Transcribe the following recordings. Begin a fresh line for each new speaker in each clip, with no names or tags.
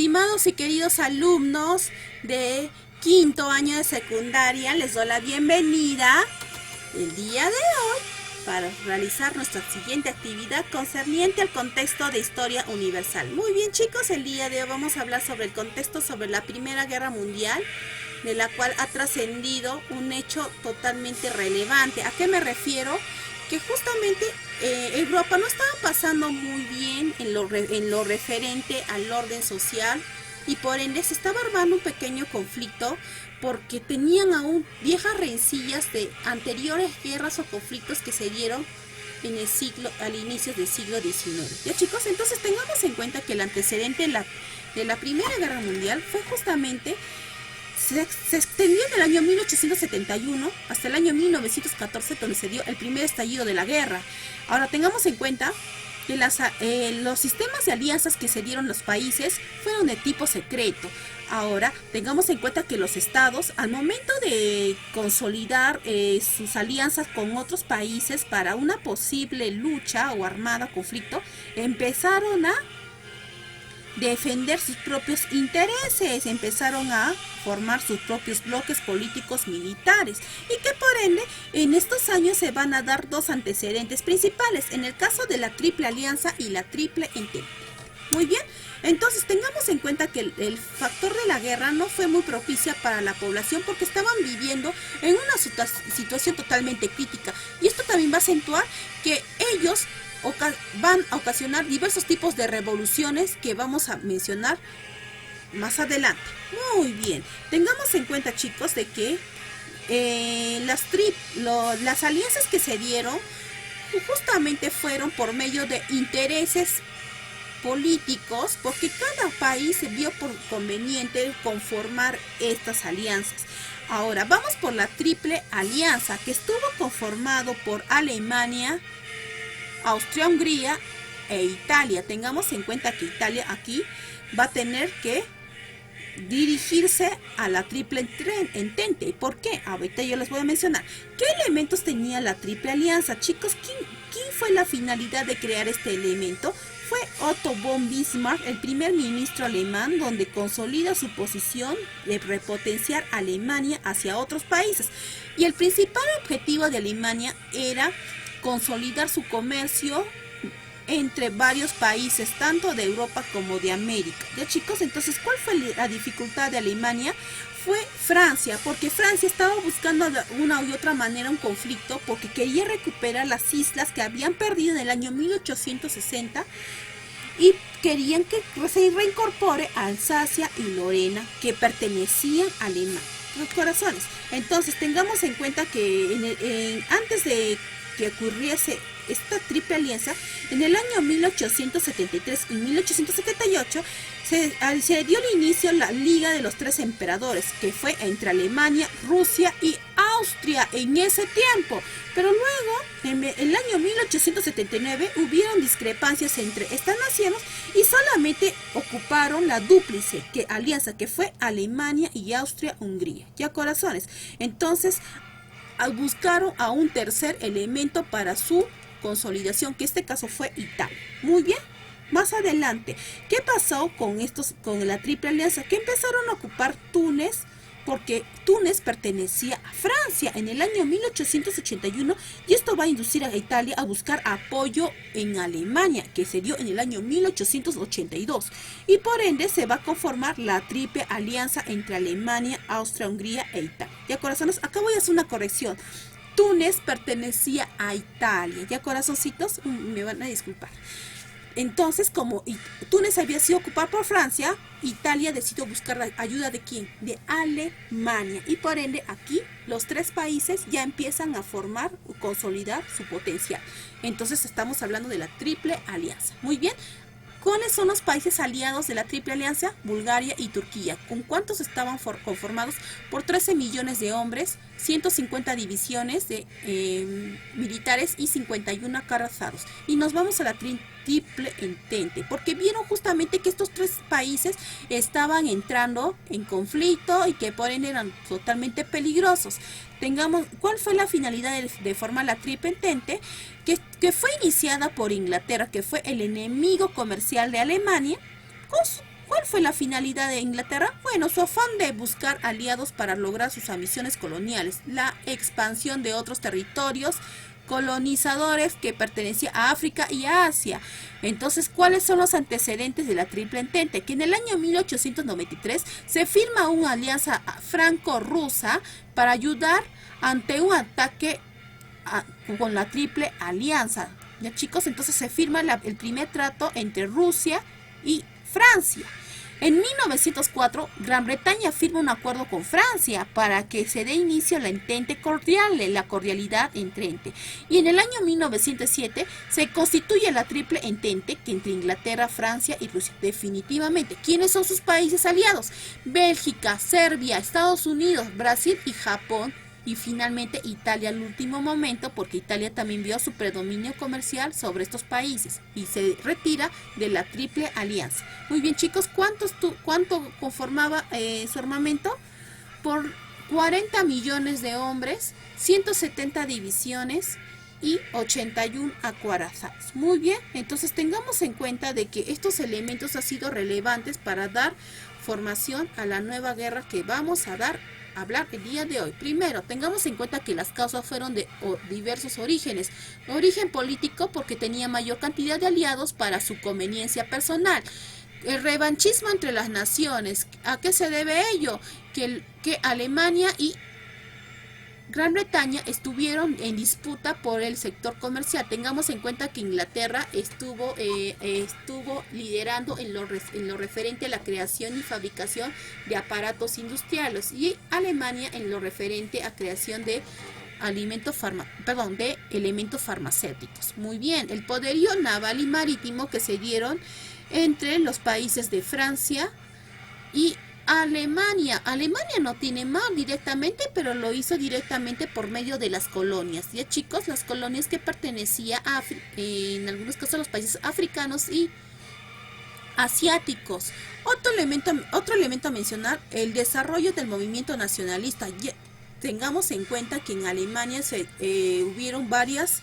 Estimados y queridos alumnos de quinto año de secundaria, les doy la bienvenida el día de hoy para realizar nuestra siguiente actividad concerniente al contexto de historia universal. Muy bien, chicos, el día de hoy vamos a hablar sobre el contexto sobre la Primera Guerra Mundial, de la cual ha trascendido un hecho totalmente relevante. ¿A qué me refiero? Que justamente Europa no estaba pasando muy bien en lo referente al orden social, y por ende se estaba armando un pequeño conflicto porque tenían aún viejas rencillas de anteriores guerras o conflictos que se dieron en el siglo, al inicio del siglo XIX. Ya, chicos, entonces tengamos en cuenta que el antecedente de la Primera Guerra Mundial fue justamente se extendió del año 1871 hasta el año 1914, donde se dio el primer estallido de la guerra. Ahora tengamos en cuenta que los sistemas de alianzas que se dieron los países fueron de tipo secreto. Ahora tengamos en cuenta que los estados, al momento de consolidar sus alianzas con otros países para una posible lucha o armada, conflicto, empezaron a defender sus propios intereses, empezaron a formar sus propios bloques políticos militares, y que por ende en estos años se van a dar dos antecedentes principales, en el caso de la Triple Alianza y la Triple Entente. Muy bien, entonces tengamos en cuenta que el factor de la guerra no fue muy propicia para la población, porque estaban viviendo en una situación totalmente crítica, y esto también va a acentuar que ellos van a ocasionar diversos tipos de revoluciones que vamos a mencionar más adelante. Muy bien, tengamos en cuenta, chicos, de que las alianzas que se dieron justamente fueron por medio de intereses políticos, porque cada país se vio por conveniente conformar estas alianzas. Ahora vamos por la Triple Alianza, que estuvo conformado por Alemania, Austria-Hungría e Italia. Tengamos en cuenta que Italia aquí va a tener que dirigirse a la Triple Entente. ¿Y por qué? Ahorita yo les voy a mencionar qué elementos tenía la Triple Alianza. Chicos, ¿quién fue la finalidad de crear este elemento? Fue Otto von Bismarck, el primer ministro alemán, donde consolida su posición de repotenciar Alemania hacia otros países. Y el principal objetivo de Alemania era consolidar su comercio entre varios países, tanto de Europa como de América. Ya, chicos, entonces, ¿cuál fue la dificultad de Alemania? Fue Francia, porque Francia estaba buscando de una u otra manera un conflicto, porque quería recuperar las islas que habían perdido en el año 1860, y querían que se reincorpore a Alsacia y Lorena, que pertenecían a Alemania. Los corazones. Entonces, tengamos en cuenta que antes de que ocurriese esta Triple Alianza, en el año 1873 y 1878 se dio el inicio a la Liga de los Tres Emperadores, que fue entre Alemania, Rusia y Austria en ese tiempo. Pero luego, en el año 1879, hubieron discrepancias entre estas naciones y solamente ocuparon la dúplice alianza, que fue Alemania y Austria-Hungría. Ya, corazones. Entonces buscaron a un tercer elemento para su consolidación, que este caso fue Italia. Muy bien, más adelante, ¿qué pasó con la Triple Alianza? Que empezaron a ocupar Túnez, porque Túnez pertenecía a Francia en el año 1881, y esto va a inducir a Italia a buscar apoyo en Alemania, que se dio en el año 1882, y por ende se va a conformar la Triple Alianza entre Alemania, Austria, Hungría e Italia. Ya, corazones, acá voy a hacer una corrección. Túnez pertenecía a Italia. Ya, corazoncitos, me van a disculpar. Entonces, como Túnez había sido ocupado por Francia, Italia decidió buscar la ayuda ¿de quién? De Alemania. Y por ende, aquí los tres países ya empiezan a formar o consolidar su potencial. Entonces, estamos hablando de la Triple Alianza. Muy bien. ¿Cuáles son los países aliados de la Triple Alianza? Bulgaria y Turquía. ¿Con cuántos estaban conformados? Por 13 millones de hombres, 150 divisiones de militares y 51 carrozados. Y nos vamos a la Triple Entente, porque vieron justamente que estos tres países estaban entrando en conflicto y que por ende eran totalmente peligrosos. ¿Cuál fue la finalidad de formar la Triple Entente? Que fue iniciada por Inglaterra, que fue el enemigo comercial de Alemania, con ¿Cuál fue la finalidad de Inglaterra? Bueno, su afán de buscar aliados para lograr sus ambiciones coloniales, la expansión de otros territorios colonizadores que pertenecían a África y a Asia. Entonces, ¿cuáles son los antecedentes de la Triple Entente? Que en el año 1893 se firma una alianza franco-rusa para ayudar ante un ataque con la Triple Alianza. Ya chicos, entonces se firma el primer trato entre Rusia y Francia. En 1904, Gran Bretaña firma un acuerdo con Francia para que se dé inicio a la Entente cordial, la cordialidad entre. Y en el año 1907 se constituye la Triple Entente, que entre Inglaterra, Francia y Rusia. Definitivamente, ¿quiénes son sus países aliados? Bélgica, Serbia, Estados Unidos, Brasil y Japón. Y finalmente Italia al último momento, porque Italia también vio su predominio comercial sobre estos países y se retira de la Triple Alianza. Muy bien chicos, ¿cuánto conformaba su armamento? Por 40 millones de hombres, 170 divisiones y 81 acorazados. Muy bien, entonces tengamos en cuenta de que estos elementos han sido relevantes para dar formación a la nueva guerra que vamos a hablar el día de hoy. Primero, tengamos en cuenta que las causas fueron de diversos orígenes. Origen político, porque tenía mayor cantidad de aliados para su conveniencia personal. El revanchismo entre las naciones. ¿A qué se debe ello? Que Alemania y Gran Bretaña estuvieron en disputa por el sector comercial. Tengamos en cuenta que Inglaterra estuvo liderando en lo referente a la creación y fabricación de aparatos industriales y Alemania en lo referente a creación de elementos farmacéuticos. Muy bien, el poderío naval y marítimo que se dieron entre los países de Francia y Alemania no tiene mar directamente, pero lo hizo directamente por medio de las colonias. Ya chicos, las colonias que pertenecían en algunos casos a los países africanos y asiáticos. Otro elemento a mencionar, el desarrollo del movimiento nacionalista. Tengamos en cuenta que en Alemania hubieron varias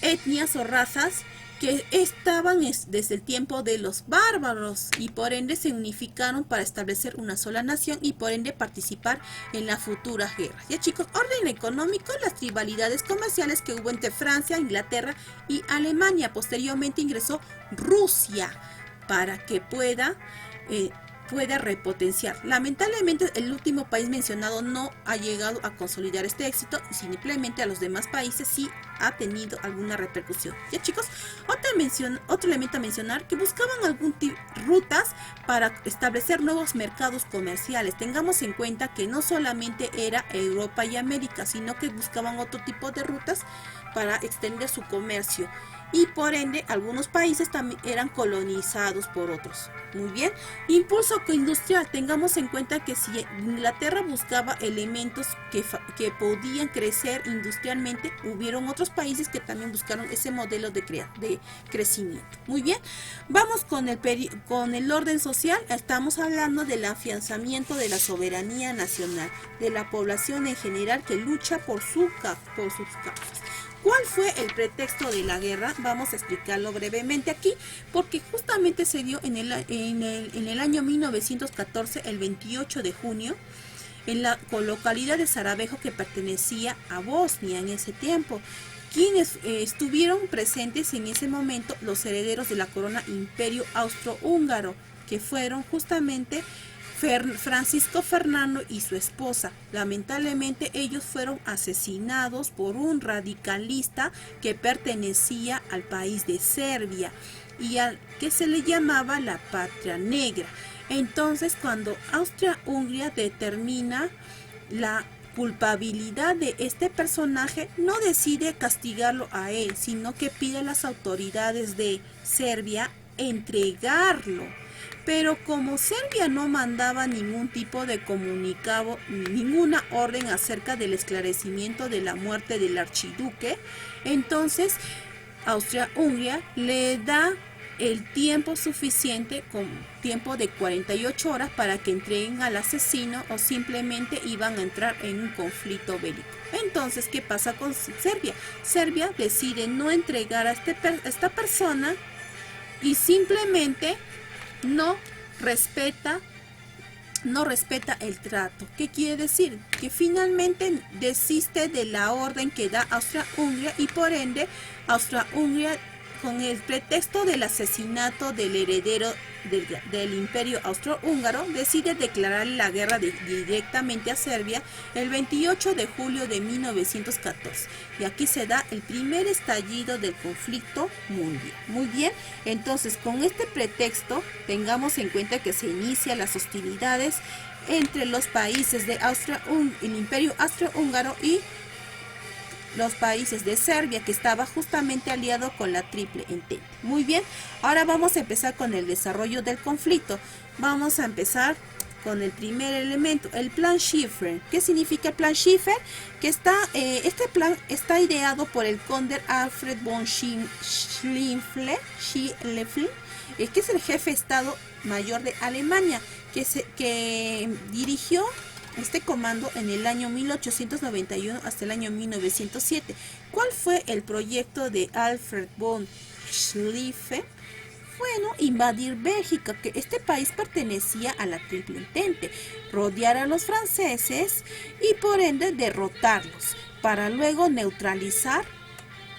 etnias o razas que estaban desde el tiempo de los bárbaros y por ende se unificaron para establecer una sola nación y por ende participar en la futura guerra. Ya chicos, orden económico, las rivalidades comerciales que hubo entre Francia, Inglaterra y Alemania. Posteriormente ingresó Rusia para que pueda repotenciar. Lamentablemente el último país mencionado no ha llegado a consolidar este éxito y simplemente a los demás países sí ha tenido alguna repercusión. Ya chicos, otro elemento a mencionar, que buscaban rutas para establecer nuevos mercados comerciales. Tengamos en cuenta que no solamente era Europa y América, sino que buscaban otro tipo de rutas para extender su comercio. Y por ende algunos países también eran colonizados por otros. Muy bien, impulso industrial. Tengamos en cuenta que si Inglaterra buscaba elementos que podían crecer industrialmente, hubieron otros países que también buscaron ese modelo de crecimiento. Muy bien, vamos con el orden social. Estamos hablando del afianzamiento de la soberanía nacional, de la población en general que lucha por sus causas. ¿Cuál fue el pretexto de la guerra? Vamos a explicarlo brevemente aquí, porque justamente se dio en el año 1914, el 28 de junio, en la localidad de Sarajevo, que pertenecía a Bosnia en ese tiempo. Quienes estuvieron presentes en ese momento, los herederos de la corona Imperio Austrohúngaro, que fueron justamente Francisco Fernando y su esposa. Lamentablemente ellos fueron asesinados por un radicalista que pertenecía al país de Serbia y al que se le llamaba la Patria Negra. Entonces, cuando Austria-Hungría determina la culpabilidad de este personaje, no decide castigarlo a él, sino que pide a las autoridades de Serbia entregarlo. Pero como Serbia no mandaba ningún tipo de comunicado, ninguna orden acerca del esclarecimiento de la muerte del archiduque, entonces Austria-Hungría le da el tiempo suficiente, con tiempo de 48 horas, para que entreguen al asesino o simplemente iban a entrar en un conflicto bélico. Entonces, ¿qué pasa con Serbia? Serbia decide no entregar a esta persona y simplemente no no respeta el trato. ¿Qué quiere decir? Que finalmente desiste de la orden que da Austria-Hungría y por ende Austria-Hungría, con el pretexto del asesinato del heredero del imperio austrohúngaro, decide declarar la guerra directamente a Serbia el 28 de julio de 1914. Y aquí se da el primer estallido del conflicto mundial. Muy bien, entonces con este pretexto tengamos en cuenta que se inician las hostilidades entre los países de el imperio austrohúngaro y los países de Serbia, que estaba justamente aliado con la Triple Entente. Muy bien, ahora vamos a empezar con el desarrollo del conflicto. Vamos a empezar con el primer elemento, el plan Schiffer. ¿Qué significa el plan Schiffer? Que este plan está ideado por el conde Alfred von Schlieffen, que es el jefe de Estado Mayor de Alemania, que dirigió este comando en el año 1891 hasta el año 1907. ¿Cuál fue el proyecto de Alfred von Schlieffen? Bueno, invadir Bélgica, que este país pertenecía a la Triple Entente, rodear a los franceses y por ende derrotarlos, para luego neutralizar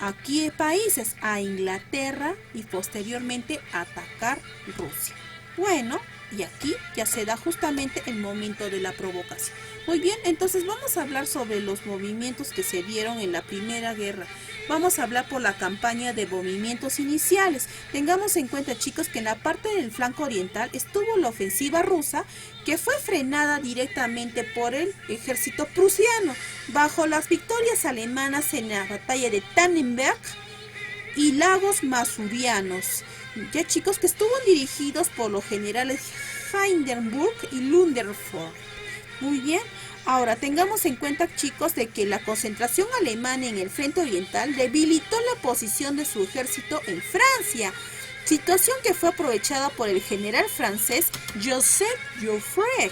aquí países, a Inglaterra y posteriormente atacar Rusia. Bueno, y aquí ya se da justamente el momento de la provocación. Muy bien, entonces vamos a hablar sobre los movimientos que se dieron en la Primera Guerra. Vamos a hablar por la campaña de movimientos iniciales. Tengamos en cuenta, chicos, que en la parte del flanco oriental estuvo la ofensiva rusa, que fue frenada directamente por el ejército prusiano, bajo las victorias alemanas en la batalla de Tannenberg y Lagos Masurianos. Ya, chicos, que estuvo dirigidos por los generales Hindenburg y Lunderford. Muy bien, ahora tengamos en cuenta, chicos, de que la concentración alemana en el frente oriental debilitó la posición de su ejército en Francia, situación que fue aprovechada por el general francés Joseph Joffre,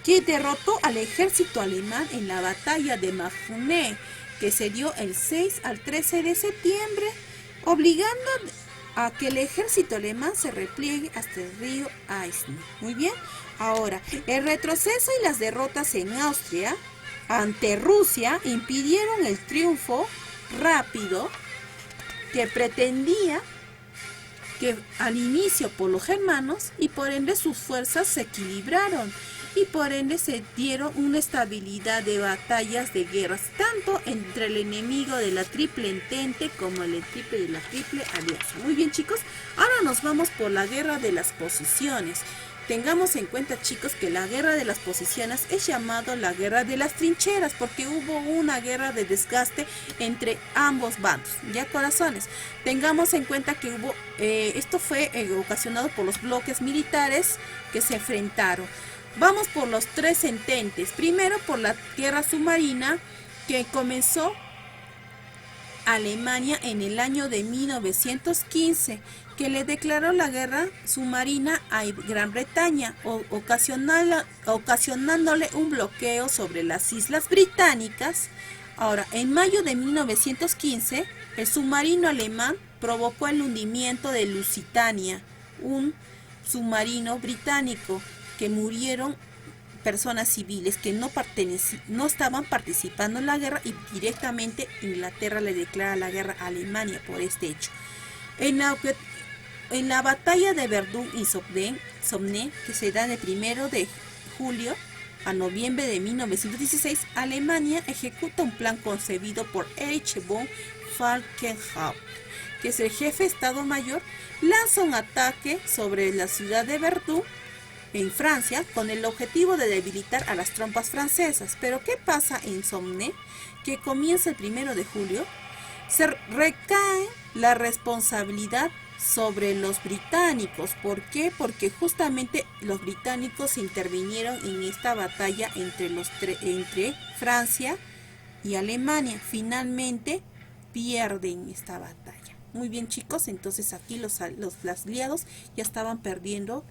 que derrotó al ejército alemán en la batalla de Marne, que se dio el 6 al 13 de septiembre, obligando a que el ejército alemán se repliegue hasta el río Aisne. Muy bien, ahora, el retroceso y las derrotas en Austria ante Rusia impidieron el triunfo rápido que pretendía que al inicio por los germanos, y por ende sus fuerzas se equilibraron y por ende se dieron una estabilidad de batallas, de guerras, tanto entre el enemigo de la Triple Entente como el de la Triple Alianza. Muy bien, chicos, ahora nos vamos por la Guerra de las Posiciones. Tengamos en cuenta, chicos, que la Guerra de las Posiciones es llamado la Guerra de las Trincheras porque hubo una guerra de desgaste entre ambos bandos, ya, corazones. Tengamos en cuenta que esto fue ocasionado por los bloques militares que se enfrentaron. Vamos por los tres ententes. Primero por la guerra submarina, que comenzó Alemania en el año de 1915, que le declaró la guerra submarina a Gran Bretaña, ocasionándole un bloqueo sobre las Islas Británicas. Ahora, en mayo de 1915, el submarino alemán provocó el hundimiento de Lusitania, un submarino británico, que murieron personas civiles que no estaban participando en la guerra, y directamente Inglaterra le declara la guerra a Alemania por este hecho. En la batalla de Verdun y Somme, que se da de 1 de julio a noviembre de 1916, Alemania ejecuta un plan concebido por Erich von Falkenhayn, que es el jefe de Estado Mayor, lanza un ataque sobre la ciudad de Verdun en Francia con el objetivo de debilitar a las tropas francesas. Pero ¿qué pasa en Somme? Que comienza el 1 de julio, se recae la responsabilidad sobre los británicos. ¿Por qué? Porque justamente los británicos intervinieron en esta batalla entre Francia y Alemania. Finalmente pierden esta batalla. Muy bien, chicos, entonces aquí los aliados ya estaban perdiendo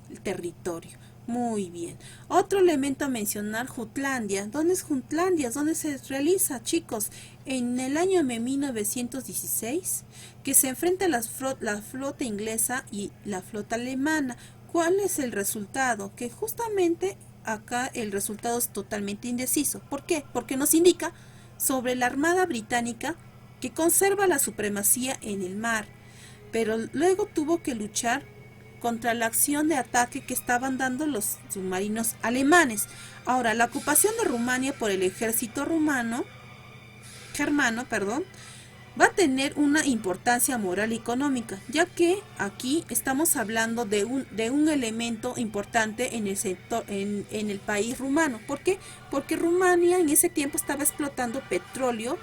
el territorio. Muy bien. Otro elemento a mencionar, Jutlandia. ¿Dónde es Jutlandia? ¿Dónde se realiza, chicos? En el año de 1916, que se enfrenta la flota inglesa y la flota alemana. ¿Cuál es el resultado? Que justamente acá el resultado es totalmente indeciso. ¿Por qué? Porque nos indica sobre la Armada Británica que conserva la supremacía en el mar, pero luego tuvo que luchar contra la acción de ataque que estaban dando los submarinos alemanes. Ahora, la ocupación de Rumania por el ejército germano, va a tener una importancia moral y económica, ya que aquí estamos hablando de un elemento importante en el sector, en el país rumano. ¿Por qué? Porque Rumania en ese tiempo estaba explotando petróleo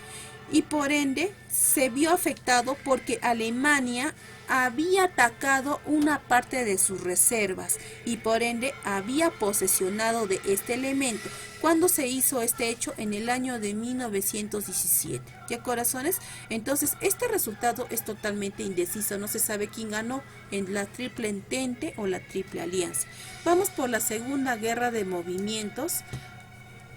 y por ende se vio afectado porque Alemania había atacado una parte de sus reservas y por ende había posesionado de este elemento. ¿Cuándo se hizo este hecho? En el año de 1917. ¿Ya, corazones? Entonces, este resultado es totalmente indeciso. No se sabe quién ganó en la Triple Entente o la Triple Alianza. Vamos por la Segunda Guerra de Movimientos.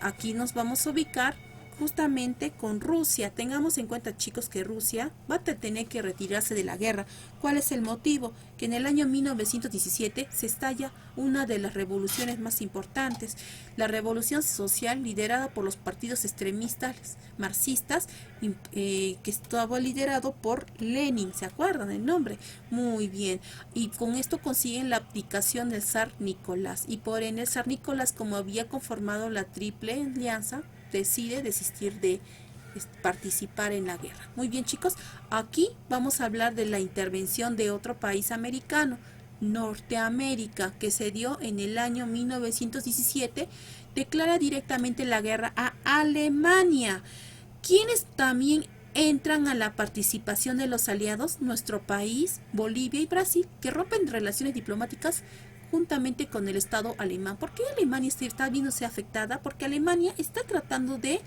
Aquí nos vamos a ubicar justamente con Rusia. Tengamos en cuenta, chicos, que Rusia va a tener que retirarse de la guerra. ¿Cuál es el motivo? Que en el año 1917 se estalla una de las revoluciones más importantes, la revolución social liderada por los partidos extremistas marxistas, que estaba liderado por Lenin. ¿Se acuerdan el nombre? Muy bien. Y con esto consiguen la abdicación del zar Nicolás. Y por ende el zar Nicolás, como había conformado la Triple Alianza, decide desistir de participar en la guerra. Muy bien, chicos, aquí vamos a hablar de la intervención de otro país americano, Norteamérica, que se dio en el año 1917, declara directamente la guerra a Alemania. ¿Quiénes también entran a la participación de los aliados? Nuestro país, Bolivia y Brasil, que rompen relaciones diplomáticas juntamente con el Estado alemán. ¿Por qué Alemania está viéndose afectada? Porque Alemania está tratando de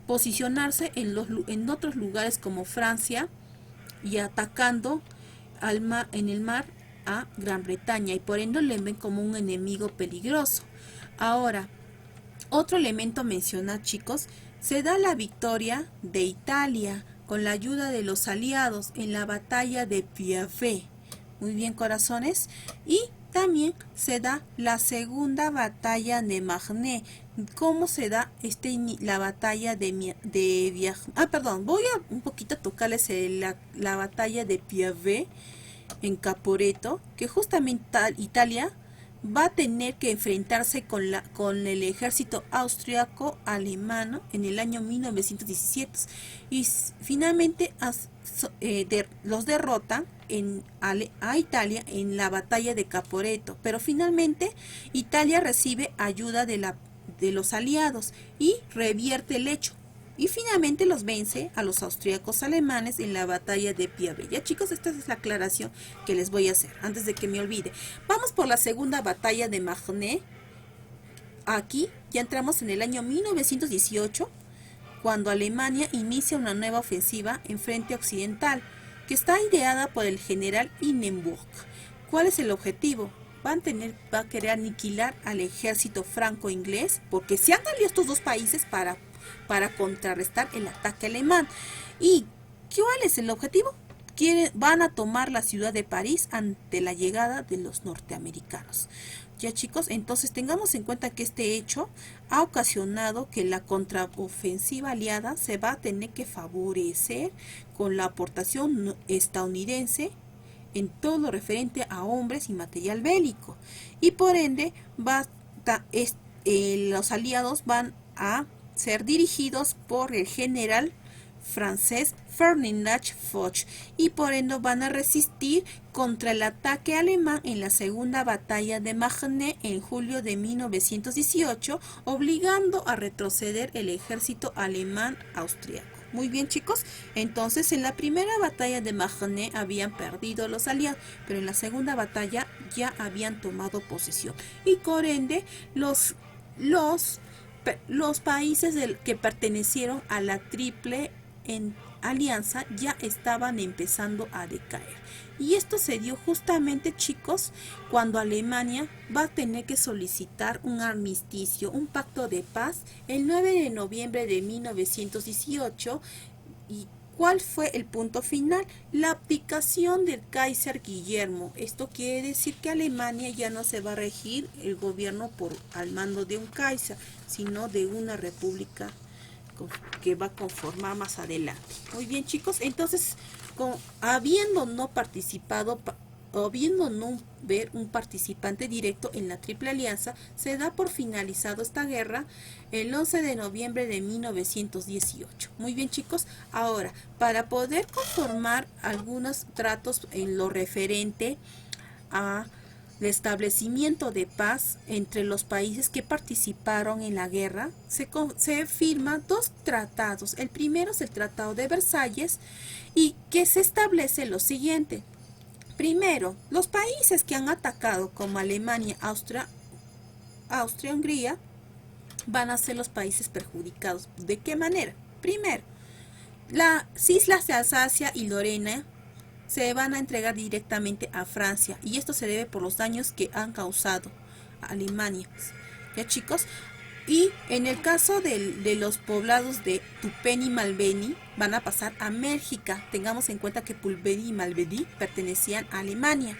posicionarse en otros lugares como Francia y atacando en el mar a Gran Bretaña y por ende le ven como un enemigo peligroso. Ahora, otro elemento a mencionar, chicos, se da la victoria de Italia con la ayuda de los aliados en la batalla de Piave. Muy bien, corazones. Y también se da la segunda batalla de Marne. ¿Cómo se da la batalla voy a un poquito tocarles la batalla de Piave en Caporetto, que justamente Italia va a tener que enfrentarse con el ejército austriaco alemán en el año 1917 y finalmente los derrotan a Italia en la batalla de Caporetto, pero finalmente Italia recibe ayuda de los aliados y revierte el hecho. Y finalmente los vence a los austríacos alemanes en la batalla de Piave. Ya, chicos, esta es la aclaración que les voy a hacer antes de que me olvide. Vamos por la segunda batalla de Marne. Aquí ya entramos en el año 1918, cuando Alemania inicia una nueva ofensiva en frente occidental, que está ideada por el general Hindenburg. ¿Cuál es el objetivo? Va a querer aniquilar al ejército franco-inglés, porque se han aliado estos dos países para contrarrestar el ataque alemán. ¿Y cuál es el objetivo? Van a tomar la ciudad de París ante la llegada de los norteamericanos. Ya, chicos, entonces tengamos en cuenta que este hecho ha ocasionado que la contraofensiva aliada se va a tener que favorecer con la aportación estadounidense en todo lo referente a hombres y material bélico. Y por ende los aliados van a ser dirigidos por el general francés Ferdinand Foch y por ende van a resistir contra el ataque alemán en la segunda batalla de Marne en julio de 1918, obligando a retroceder el ejército alemán austriaco. Muy bien, chicos, entonces en la primera batalla de Marne habían perdido los aliados, pero en la segunda batalla ya habían tomado posesión y por ende los países que pertenecieron a la Triple Alianza ya estaban empezando a decaer. Y esto se dio justamente, chicos, cuando Alemania va a tener que solicitar un armisticio, un pacto de paz, el 9 de noviembre de 1918, y ¿Cuál fue el punto final? La abdicación del Kaiser Guillermo. Esto quiere decir que Alemania ya no se va a regir el gobierno al mando de un Kaiser, sino de una república que va a conformar más adelante. Muy bien, chicos, entonces, habiendo no participado o viendo no ver un participante directo en la Triple Alianza, se da por finalizado esta guerra el 11 de noviembre de 1918. Muy bien, chicos, ahora, para poder conformar algunos tratos en lo referente a el establecimiento de paz entre los países que participaron en la guerra, se firman dos tratados. El primero es el Tratado de Versalles, y que se establece lo siguiente. Primero, los países que han atacado, como Alemania, Austria, Hungría, van a ser los países perjudicados. ¿De qué manera? Primero, las islas de Alsacia y Lorena se van a entregar directamente a Francia, y esto se debe por los daños que han causado a Alemania. ¿Ya, chicos? Y en el caso de los poblados de Tupén y Malbeni, van a pasar a México. Tengamos en cuenta que Pulbeni y Malbeni pertenecían a Alemania.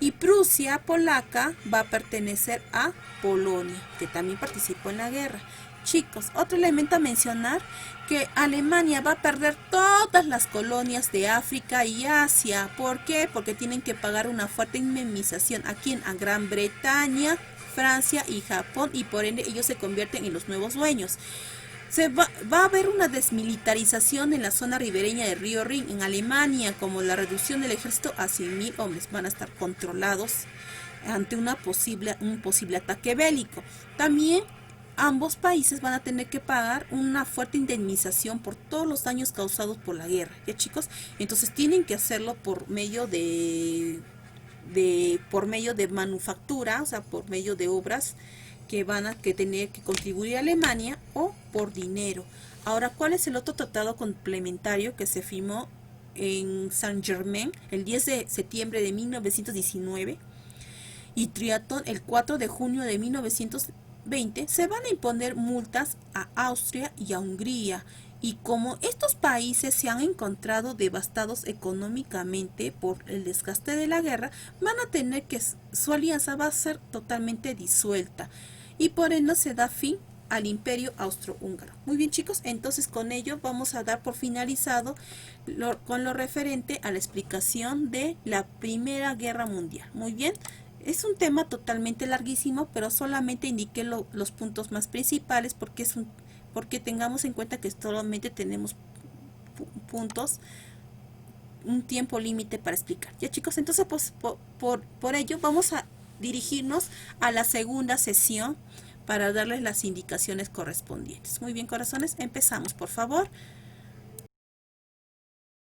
Y Prusia polaca va a pertenecer a Polonia, que también participó en la guerra. Chicos, otro elemento a mencionar, que Alemania va a perder todas las colonias de África y Asia. ¿Por qué? Porque tienen que pagar una fuerte indemnización aquí a Gran Bretaña, Francia y Japón, y por ende ellos se convierten en los nuevos dueños. Va a haber una desmilitarización en la zona ribereña del río Rin en Alemania, como la reducción del ejército a 100.000 hombres. Van a estar controlados ante un posible ataque bélico. También ambos países van a tener que pagar una fuerte indemnización por todos los daños causados por la guerra. ¿Ya, chicos? Entonces tienen que hacerlo por medio de manufactura, o sea, por medio de obras que van a tener que contribuir a Alemania, o por dinero. Ahora, ¿cuál es el otro tratado complementario que se firmó en Saint-Germain el 10 de septiembre de 1919 y Trianon el 4 de junio de 1920? Se van a imponer multas a Austria y a Hungría. Y como estos países se han encontrado devastados económicamente por el desgaste de la guerra, van a tener que, su alianza va a ser totalmente disuelta, y por ende se da fin al imperio austrohúngaro. Muy bien, chicos, entonces con ello vamos a dar por finalizado con lo referente a la explicación de la Primera Guerra Mundial. Muy bien. Es un tema totalmente larguísimo, pero solamente indiqué los puntos más principales, porque tengamos en cuenta que solamente tenemos puntos, un tiempo límite para explicar. Ya, chicos, entonces pues por ello vamos a dirigirnos a la segunda sesión para darles las indicaciones correspondientes. Muy bien, corazones, empezamos, por favor.